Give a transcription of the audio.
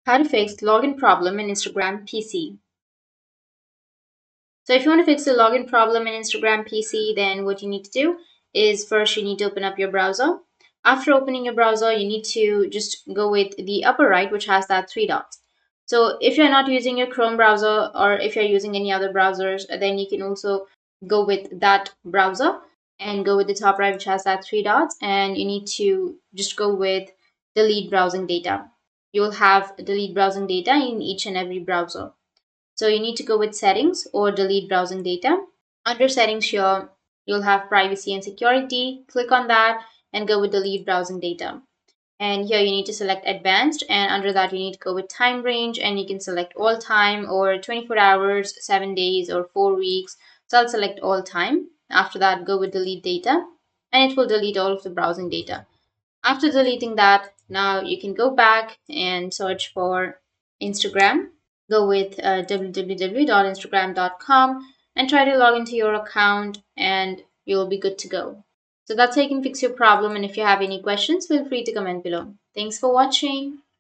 How to fix login problem in Instagram PC. So if you want to fix the login problem in Instagram PC, then what you need to do is first you need to open up your browser. After opening your browser, you need to just go with the upper right, which has that three dots. So if you're not using your Chrome browser or if you're using any other browsers, then you can also go with that browser and go with the top right, which has that three dots. And you need to just go with delete browsing data. You'll have delete browsing data in each and every browser. So you need to go with settings or delete browsing data. Under settings here, you'll have privacy and security. Click on that and go with delete browsing data. And here you need to select advanced, and under that you need to go with time range, and you can select all time or 24 hours, 7 days or 4 weeks. So I'll select all time. After that, go with delete data, and it will delete all of the browsing data. After deleting that, now you can go back and search for Instagram. Go with www.instagram.com and try to log into your account, and you'll be good to go. So that's how you can fix your problem. And if you have any questions, feel free to comment below. Thanks for watching.